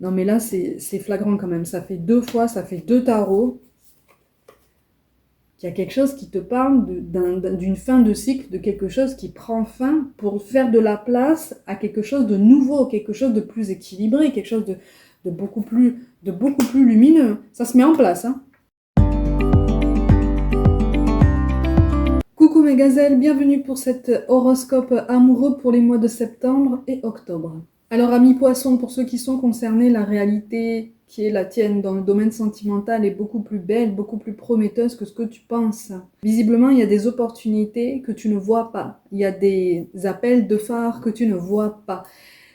Non mais là, c'est flagrant quand même. Ça fait 2 fois, ça fait 2 tarots. Il y a quelque chose qui te parle d'une fin de cycle, de quelque chose qui prend fin pour faire de la place à quelque chose de nouveau, quelque chose de plus équilibré, quelque chose de beaucoup plus lumineux. Ça se met en place, hein. Coucou mes gazelles, bienvenue pour cet horoscope amoureux pour les mois de septembre et octobre. Alors amis poissons, pour ceux qui sont concernés, la réalité qui est la tienne dans le domaine sentimental est beaucoup plus belle, beaucoup plus prometteuse que ce que tu penses. Visiblement, il y a des opportunités que tu ne vois pas. Il y a des appels de phare que tu ne vois pas.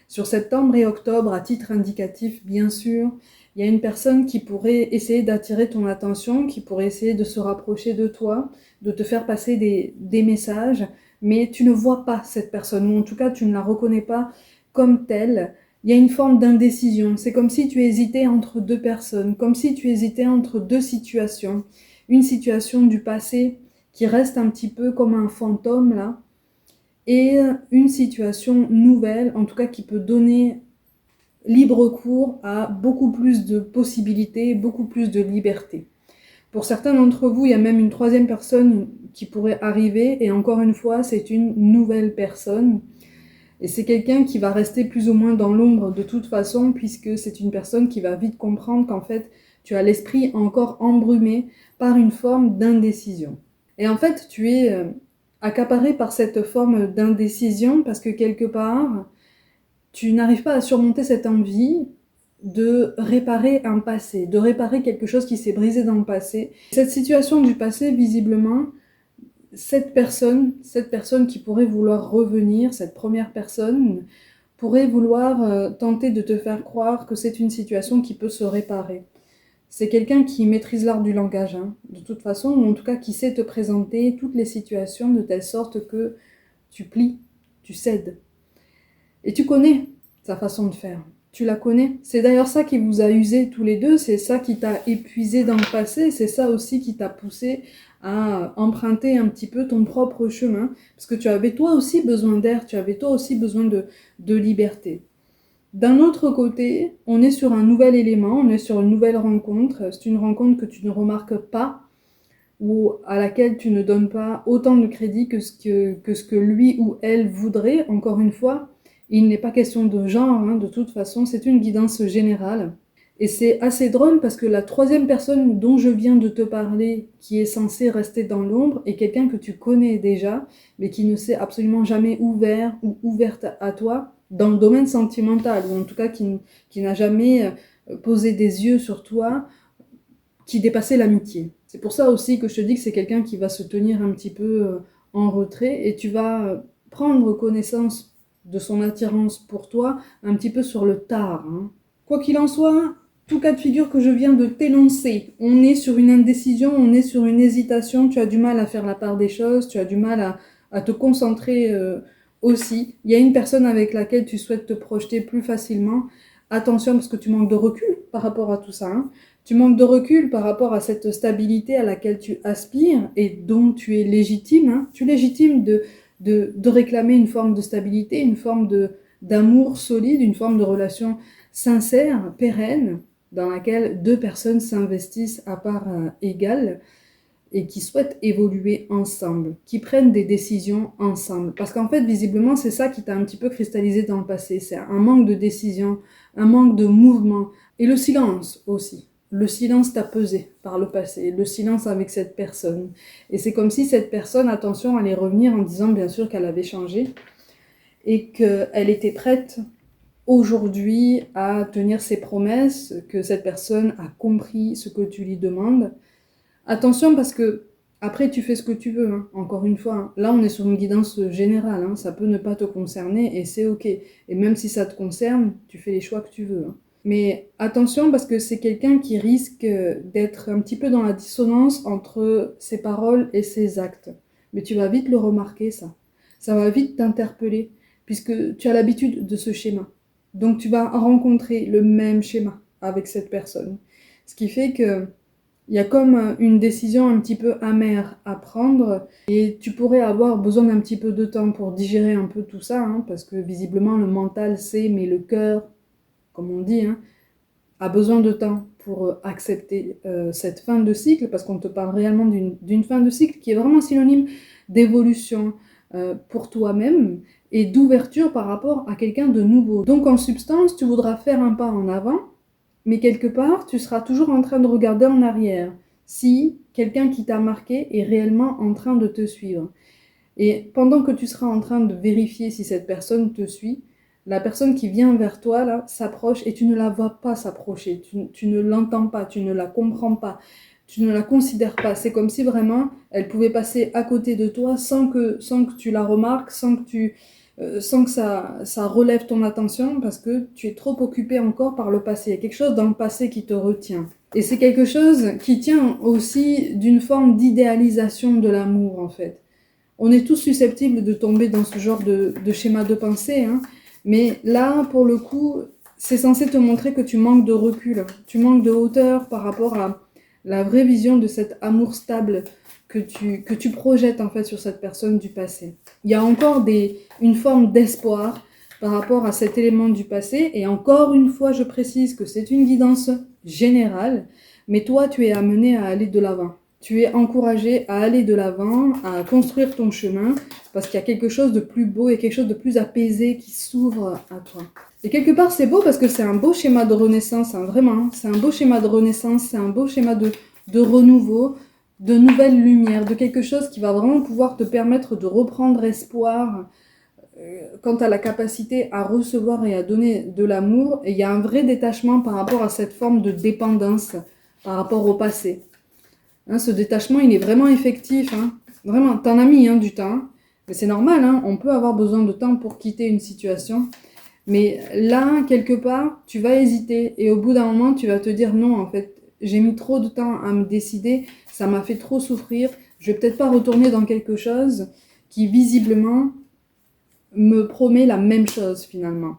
Sur septembre et octobre, à titre indicatif bien sûr, il y a une personne qui pourrait essayer d'attirer ton attention, qui pourrait essayer de se rapprocher de toi, de te faire passer des messages, mais tu ne vois pas cette personne, ou en tout cas tu ne la reconnais pas comme telle. Il y a une forme d'indécision. C'est comme si tu hésitais entre deux personnes, comme si tu hésitais entre deux situations. Une situation du passé qui reste un petit peu comme un fantôme là, et une situation nouvelle, en tout cas qui peut donner libre cours à beaucoup plus de possibilités, beaucoup plus de liberté. Pour certains d'entre vous, il y a même une troisième personne qui pourrait arriver, et encore une fois, c'est une nouvelle personne. Et c'est quelqu'un qui va rester plus ou moins dans l'ombre de toute façon, puisque c'est une personne qui va vite comprendre qu'en fait, tu as l'esprit encore embrumé par une forme d'indécision. Et en fait, tu es accaparé par cette forme d'indécision parce que quelque part, tu n'arrives pas à surmonter cette envie de réparer un passé, de réparer quelque chose qui s'est brisé dans le passé. Cette situation du passé, visiblement, cette personne qui pourrait vouloir revenir, cette première personne, pourrait vouloir tenter de te faire croire que c'est une situation qui peut se réparer. C'est quelqu'un qui maîtrise l'art du langage, hein, de toute façon, ou en tout cas qui sait te présenter toutes les situations de telle sorte que tu plies, tu cèdes. Et tu connais sa façon de faire. Tu la connais. C'est d'ailleurs ça qui vous a usé tous les deux, c'est ça qui t'a épuisé dans le passé, c'est ça aussi qui t'a poussé à emprunter un petit peu ton propre chemin, parce que tu avais toi aussi besoin d'air, tu avais toi aussi besoin de liberté. D'un autre côté, on est sur un nouvel élément, on est sur une nouvelle rencontre, c'est une rencontre que tu ne remarques pas, ou à laquelle tu ne donnes pas autant de crédit que ce que lui ou elle voudrait. Encore une fois, il n'est pas question de genre, hein, de toute façon, c'est une guidance générale. Et c'est assez drôle parce que la troisième personne dont je viens de te parler, qui est censée rester dans l'ombre, est quelqu'un que tu connais déjà, mais qui ne s'est absolument jamais ouvert ou ouverte à toi dans le domaine sentimental, ou en tout cas qui n'a jamais posé des yeux sur toi, qui dépassait l'amitié. C'est pour ça aussi que je te dis que c'est quelqu'un qui va se tenir un petit peu en retrait et tu vas prendre connaissance de son attirance pour toi un petit peu sur le tard, hein. Quoi qu'il en soit, tout cas de figure que je viens de t'énoncer, on est sur une indécision, on est sur une hésitation, tu as du mal à faire la part des choses, tu as du mal à te concentrer aussi. Il y a une personne avec laquelle tu souhaites te projeter plus facilement. Attention parce que tu manques de recul par rapport à tout ça, hein. Tu manques de recul par rapport à cette stabilité à laquelle tu aspires et dont tu es légitime, hein. Tu es légitime de réclamer une forme de stabilité, une forme d'amour solide, une forme de relation sincère, pérenne, dans laquelle deux personnes s'investissent à part égale et qui souhaitent évoluer ensemble, qui prennent des décisions ensemble. Parce qu'en fait, visiblement, c'est ça qui t'a un petit peu cristallisé dans le passé. C'est un manque de décision, un manque de mouvement. Et le silence aussi. Le silence t'a pesé par le passé, le silence avec cette personne. Et c'est comme si cette personne, attention, allait revenir en disant bien sûr qu'elle avait changé et qu'elle était prête aujourd'hui à tenir ses promesses, que cette personne a compris ce que tu lui demandes. Attention parce que après tu fais ce que tu veux, hein, encore une fois, hein. Là on est sur une guidance générale, hein, ça peut ne pas te concerner et c'est ok. Et même si ça te concerne, tu fais les choix que tu veux, hein. Mais attention parce que c'est quelqu'un qui risque d'être un petit peu dans la dissonance entre ses paroles et ses actes. Mais tu vas vite le remarquer ça. Ça va vite t'interpeller puisque tu as l'habitude de ce schéma. Donc tu vas rencontrer le même schéma avec cette personne. Ce qui fait que il y a comme une décision un petit peu amère à prendre et tu pourrais avoir besoin d'un petit peu de temps pour digérer un peu tout ça, hein, parce que visiblement le mental sait, mais le cœur, comme on dit, hein, a besoin de temps pour accepter cette fin de cycle, parce qu'on te parle réellement d'une fin de cycle qui est vraiment synonyme d'évolution pour toi-même et d'ouverture par rapport à quelqu'un de nouveau. Donc en substance, tu voudras faire un pas en avant, mais quelque part, tu seras toujours en train de regarder en arrière si quelqu'un qui t'a marqué est réellement en train de te suivre. Et pendant que tu seras en train de vérifier si cette personne te suit, la personne qui vient vers toi, là, s'approche et tu ne la vois pas s'approcher. Tu ne l'entends pas, tu ne la comprends pas, tu ne la considères pas. C'est comme si vraiment elle pouvait passer à côté de toi sans que tu la remarques, sans que ça relève ton attention parce que tu es trop occupé encore par le passé. Il y a quelque chose dans le passé qui te retient. Et c'est quelque chose qui tient aussi d'une forme d'idéalisation de l'amour, en fait. On est tous susceptibles de tomber dans ce genre de schéma de pensée, hein. Mais là, pour le coup, c'est censé te montrer que tu manques de recul, tu manques de hauteur par rapport à la vraie vision de cet amour stable que tu projettes en fait sur cette personne du passé. Il y a encore une forme d'espoir par rapport à cet élément du passé, et encore une fois, je précise que c'est une guidance générale, mais toi, tu es amené à aller de l'avant. Tu es encouragé à aller de l'avant, à construire ton chemin, parce qu'il y a quelque chose de plus beau et quelque chose de plus apaisé qui s'ouvre à toi. Et quelque part, c'est beau parce que c'est un beau schéma de renaissance, hein, vraiment. C'est un beau schéma de renaissance, c'est un beau schéma de renouveau, de nouvelle lumière, de quelque chose qui va vraiment pouvoir te permettre de reprendre espoir quant à la capacité à recevoir et à donner de l'amour. Et il y a un vrai détachement par rapport à cette forme de dépendance par rapport au passé. Hein, ce détachement, il est vraiment effectif. Hein. Vraiment, t'en as mis du temps. Mais c'est normal, hein, on peut avoir besoin de temps pour quitter une situation. Mais là, quelque part, tu vas hésiter. Et au bout d'un moment, tu vas te dire non, en fait, j'ai mis trop de temps à me décider. Ça m'a fait trop souffrir. Je vais peut-être pas retourner dans quelque chose qui, visiblement, me promet la même chose, finalement.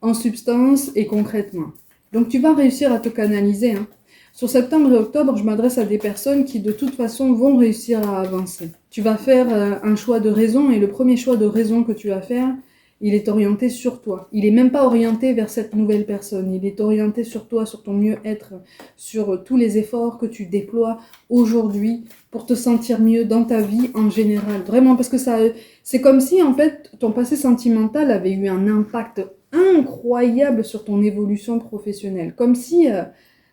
En substance et concrètement. Donc, tu vas réussir à te canaliser, hein. Sur septembre et octobre, je m'adresse à des personnes qui de toute façon vont réussir à avancer. Tu vas faire un choix de raison et le premier choix de raison que tu vas faire, il est orienté sur toi. Il n'est même pas orienté vers cette nouvelle personne. Il est orienté sur toi, sur ton mieux-être, sur tous les efforts que tu déploies aujourd'hui pour te sentir mieux dans ta vie en général. Vraiment, parce que c'est comme si en fait ton passé sentimental avait eu un impact incroyable sur ton évolution professionnelle. Comme si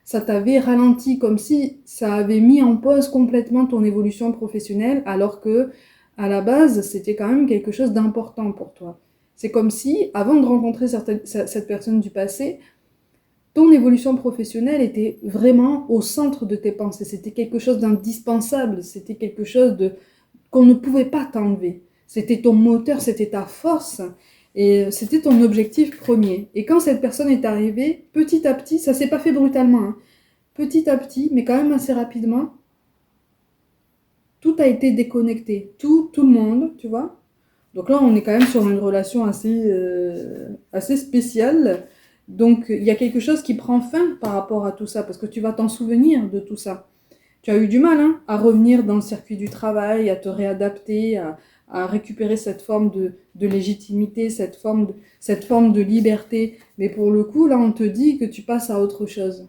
ça t'avait ralenti, comme si ça avait mis en pause complètement ton évolution professionnelle, alors que à la base, c'était quand même quelque chose d'important pour toi. C'est comme si, avant de rencontrer cette personne du passé, ton évolution professionnelle était vraiment au centre de tes pensées. C'était quelque chose d'indispensable, c'était quelque chose qu'on ne pouvait pas t'enlever. C'était ton moteur, c'était ta force. Et c'était ton objectif premier. Et quand cette personne est arrivée, petit à petit, ça s'est pas fait brutalement, hein, petit à petit, mais quand même assez rapidement, tout a été déconnecté. Tout le monde, tu vois. Donc là, on est quand même sur une relation assez spéciale. Donc il y a quelque chose qui prend fin par rapport à tout ça, parce que tu vas t'en souvenir de tout ça. Tu as eu du mal à revenir dans le circuit du travail, à te réadapter, à récupérer cette forme de légitimité, cette forme de liberté. Mais pour le coup, là, on te dit que tu passes à autre chose.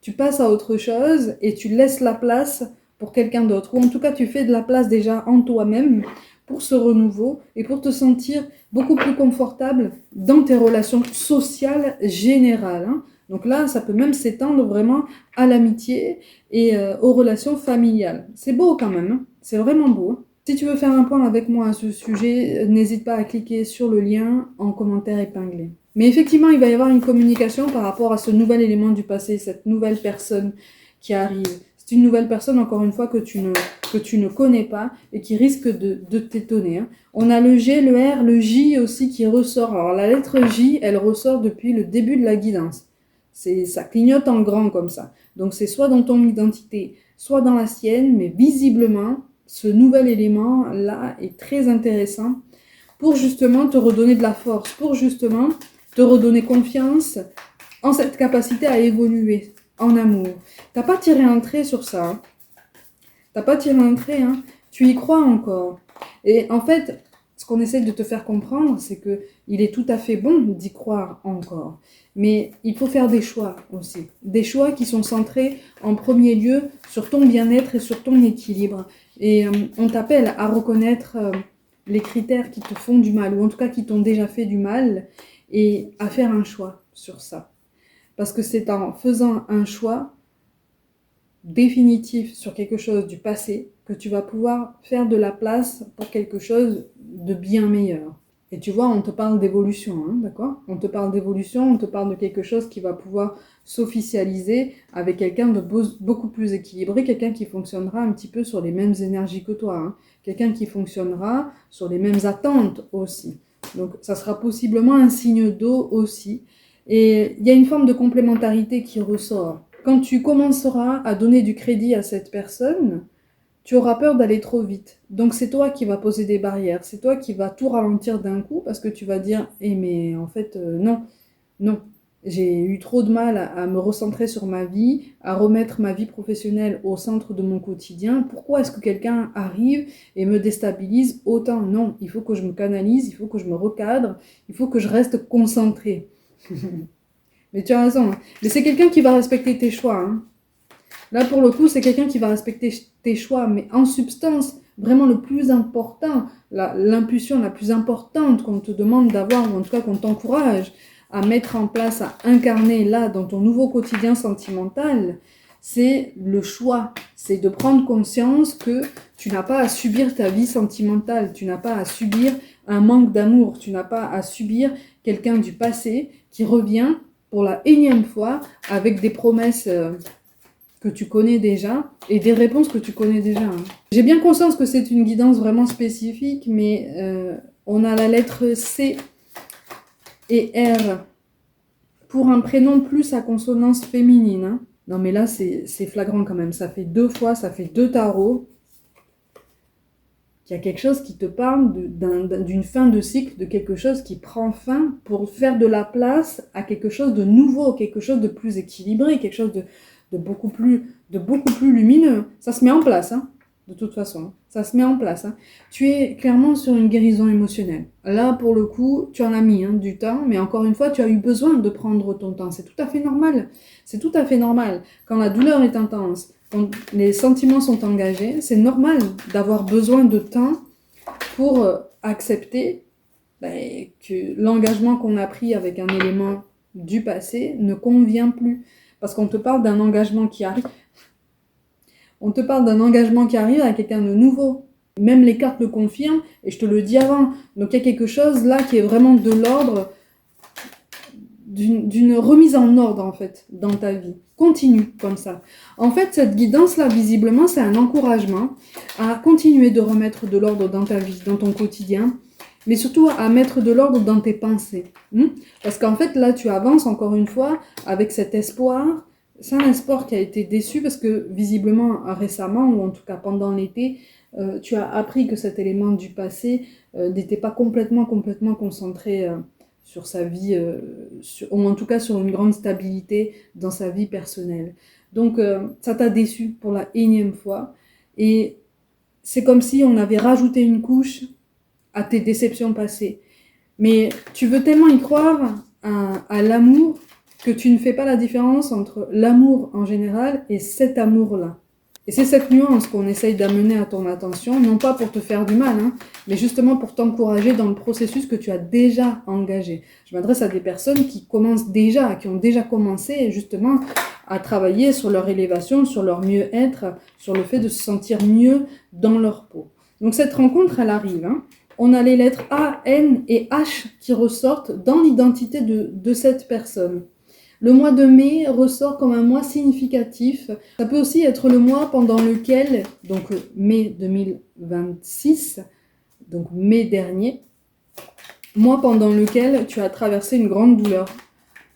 Tu passes à autre chose et tu laisses la place pour quelqu'un d'autre. Ou en tout cas, tu fais de la place déjà en toi-même pour ce renouveau et pour te sentir beaucoup plus confortable dans tes relations sociales générales, hein. Donc là, ça peut même s'étendre vraiment à l'amitié et aux relations familiales. C'est beau quand même, hein. C'est vraiment beau, hein. Si tu veux faire un point avec moi à ce sujet, n'hésite pas à cliquer sur le lien en commentaire épinglé. Mais effectivement, il va y avoir une communication par rapport à ce nouvel élément du passé, cette nouvelle personne qui arrive. C'est une nouvelle personne, encore une fois, que tu ne connais pas et qui risque de t'étonner, hein. On a le G, le R, le J aussi qui ressort. Alors la lettre J, elle ressort depuis le début de la guidance. Ça clignote en grand comme ça. Donc c'est soit dans ton identité, soit dans la sienne, mais visiblement, ce nouvel élément-là est très intéressant pour justement te redonner de la force, pour justement te redonner confiance en cette capacité à évoluer en amour. T'as pas tiré un trait sur ça, hein. T'as pas tiré un trait, hein. Tu y crois encore. Et en fait, ce qu'on essaie de te faire comprendre, c'est que Il est tout à fait bon d'y croire encore. Mais il faut faire des choix aussi. Des choix qui sont centrés en premier lieu sur ton bien-être et sur ton équilibre. Et on t'appelle à reconnaître les critères qui te font du mal, ou en tout cas qui t'ont déjà fait du mal, et à faire un choix sur ça. Parce que c'est en faisant un choix définitif sur quelque chose du passé que tu vas pouvoir faire de la place pour quelque chose de bien meilleur. Et tu vois, on te parle d'évolution, hein, d'accord? On te parle d'évolution, on te parle de quelque chose qui va pouvoir s'officialiser avec quelqu'un de beaucoup plus équilibré, quelqu'un qui fonctionnera un petit peu sur les mêmes énergies que toi, hein, quelqu'un qui fonctionnera sur les mêmes attentes aussi. Donc ça sera possiblement un signe d'eau aussi. Et il y a une forme de complémentarité qui ressort. Quand tu commenceras à donner du crédit à cette personne, tu auras peur d'aller trop vite. Donc c'est toi qui vas poser des barrières, c'est toi qui vas tout ralentir d'un coup parce que tu vas dire « Eh mais en fait non, non, j'ai eu trop de mal à me recentrer sur ma vie, à remettre ma vie professionnelle au centre de mon quotidien. Pourquoi est-ce que quelqu'un arrive et me déstabilise autant? Non, il faut que je me canalise, il faut que je me recadre, il faut que je reste concentrée. » Mais tu as raison, hein. Mais c'est quelqu'un qui va respecter tes choix, hein. Là, pour le coup, c'est quelqu'un qui va respecter tes choix, mais en substance, vraiment le plus important, l'impulsion la plus importante qu'on te demande d'avoir, ou en tout cas qu'on t'encourage à mettre en place, à incarner là, dans ton nouveau quotidien sentimental, c'est le choix. C'est de prendre conscience que tu n'as pas à subir ta vie sentimentale, tu n'as pas à subir un manque d'amour, tu n'as pas à subir quelqu'un du passé qui revient pour la énième fois avec des promesses que tu connais déjà et des réponses que tu connais déjà, hein. J'ai bien conscience que c'est une guidance vraiment spécifique, mais on a la lettre C et R pour un prénom plus à consonance féminine, hein. Non mais là c'est flagrant quand même, ça fait 2 fois, ça fait 2 tarots. Il y a quelque chose qui te parle d'une fin de cycle, de quelque chose qui prend fin pour faire de la place à quelque chose de nouveau, quelque chose de plus équilibré, quelque chose de beaucoup plus lumineux. Ça se met en place, hein, de toute façon. Ça se met en place, hein. Tu es clairement sur une guérison émotionnelle. Là, pour le coup, tu en as mis, hein, du temps, mais encore une fois, tu as eu besoin de prendre ton temps. C'est tout à fait normal. C'est tout à fait normal. Quand la douleur est intense, quand les sentiments sont engagés, c'est normal d'avoir besoin de temps pour accepter que l'engagement qu'on a pris avec un élément du passé ne convient plus. Parce qu'on te parle d'un engagement qui arrive. On te parle d'un engagement qui arrive à quelqu'un de nouveau. Même les cartes le confirment, et je te le dis avant. Donc il y a quelque chose là qui est vraiment de l'ordre d'une remise en ordre, en fait, dans ta vie. Continue comme ça. En fait, cette guidance-là, visiblement, c'est un encouragement à continuer de remettre de l'ordre dans ta vie, dans ton quotidien, mais surtout à mettre de l'ordre dans tes pensées. Parce qu'en fait, là, tu avances, encore une fois, avec cet espoir. C'est un espoir qui a été déçu parce que, visiblement, récemment, ou en tout cas pendant l'été, tu as appris que cet élément du passé n'était pas complètement concentré sur sa vie, ou en tout cas sur une grande stabilité dans sa vie personnelle. Donc ça t'a déçu pour la énième fois, et c'est comme si on avait rajouté une couche à tes déceptions passées. Mais tu veux tellement y croire à l'amour que tu ne fais pas la différence entre l'amour en général et cet amour-là. Et c'est cette nuance qu'on essaye d'amener à ton attention, non pas pour te faire du mal, hein, mais justement pour t'encourager dans le processus que tu as déjà engagé. Je m'adresse à des personnes qui commencent déjà, qui ont déjà commencé justement à travailler sur leur élévation, sur leur mieux-être, sur le fait de se sentir mieux dans leur peau. Donc cette rencontre, elle arrive, hein. On a les lettres A, N et H qui ressortent dans l'identité de cette personne. Le mois de mai ressort comme un mois significatif. Ça peut aussi être le mois pendant lequel, donc mai 2026, donc mai dernier, mois pendant lequel tu as traversé une grande douleur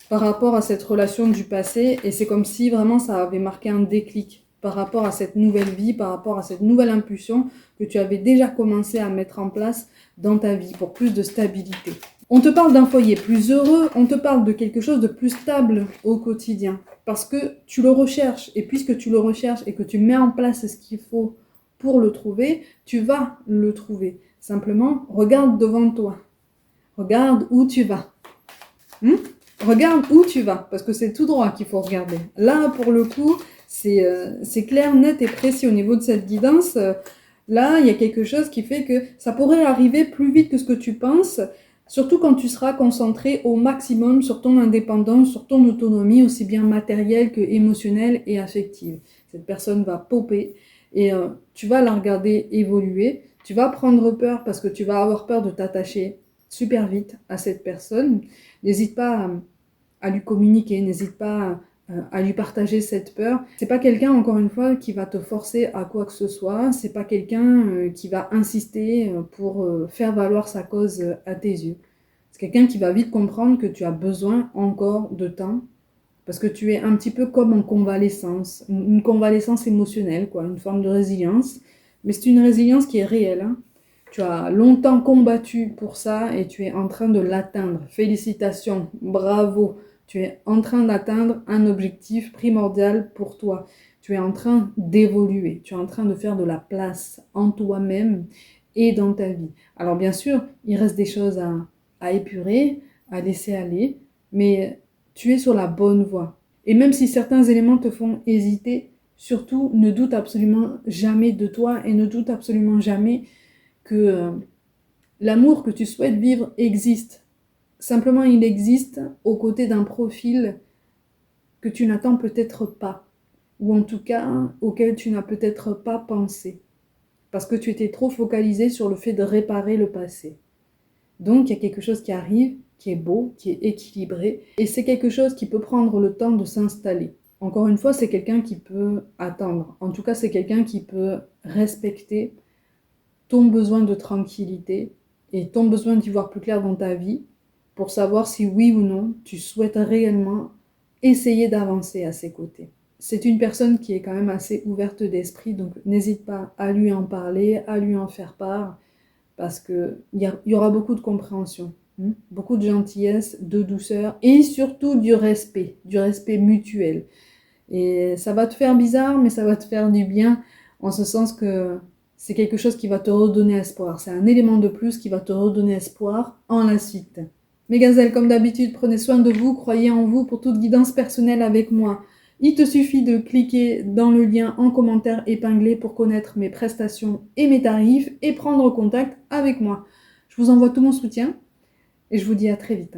par rapport à cette relation du passé, et c'est comme si vraiment ça avait marqué un déclic par rapport à cette nouvelle vie, par rapport à cette nouvelle impulsion que tu avais déjà commencé à mettre en place dans ta vie pour plus de stabilité. On te parle d'un foyer plus heureux, on te parle de quelque chose de plus stable au quotidien, parce que tu le recherches, et puisque tu le recherches et que tu mets en place ce qu'il faut pour le trouver, tu vas le trouver. Simplement, regarde devant toi. Regarde où tu vas. Regarde où tu vas, parce que c'est tout droit qu'il faut regarder. Là, pour le coup, c'est clair, net et précis au niveau de cette guidance. Là, il y a quelque chose qui fait que ça pourrait arriver plus vite que ce que tu penses, surtout quand tu seras concentré au maximum sur ton indépendance, sur ton autonomie, aussi bien matérielle que émotionnelle et affective. Cette personne va popper et tu vas la regarder évoluer. Tu vas prendre peur parce que tu vas avoir peur de t'attacher super vite à cette personne. N'hésite pas à lui communiquer, n'hésite pas à lui partager cette peur. C'est pas quelqu'un, encore une fois, qui va te forcer à quoi que ce soit, c'est pas quelqu'un qui va insister pour faire valoir sa cause à tes yeux. C'est quelqu'un qui va vite comprendre que tu as besoin encore de temps, parce que tu es un petit peu comme en convalescence, une convalescence émotionnelle, quoi, une forme de résilience, mais c'est une résilience qui est réelle, hein. Tu as longtemps combattu pour ça et tu es en train de l'atteindre. Félicitations, bravo. Tu es en train d'atteindre un objectif primordial pour toi. Tu es en train d'évoluer. Tu es en train de faire de la place en toi-même et dans ta vie. Alors bien sûr, il reste des choses à épurer, à laisser aller, mais tu es sur la bonne voie. Et même si certains éléments te font hésiter, surtout ne doute absolument jamais de toi et ne doute absolument jamais que l'amour que tu souhaites vivre existe. Simplement, il existe aux côtés d'un profil que tu n'attends peut-être pas, ou en tout cas auquel tu n'as peut-être pas pensé, parce que tu étais trop focalisé sur le fait de réparer le passé. Donc, il y a quelque chose qui arrive, qui est beau, qui est équilibré, et c'est quelque chose qui peut prendre le temps de s'installer. Encore une fois, c'est quelqu'un qui peut attendre. En tout cas, c'est quelqu'un qui peut respecter ton besoin de tranquillité et ton besoin d'y voir plus clair dans ta vie pour savoir si oui ou non tu souhaites réellement essayer d'avancer à ses côtés. C'est une personne qui est quand même assez ouverte d'esprit, donc n'hésite pas à lui en parler, à lui en faire part, parce qu'il y aura beaucoup de compréhension, beaucoup de gentillesse, de douceur et surtout du respect mutuel. Et ça va te faire bizarre, mais ça va te faire du bien, en ce sens que c'est quelque chose qui va te redonner espoir. C'est un élément de plus qui va te redonner espoir en la suite. Mes gazelles, comme d'habitude, prenez soin de vous, croyez en vous pour toute guidance personnelle avec moi. Il te suffit de cliquer dans le lien en commentaire épinglé pour connaître mes prestations et mes tarifs et prendre contact avec moi. Je vous envoie tout mon soutien et je vous dis à très vite.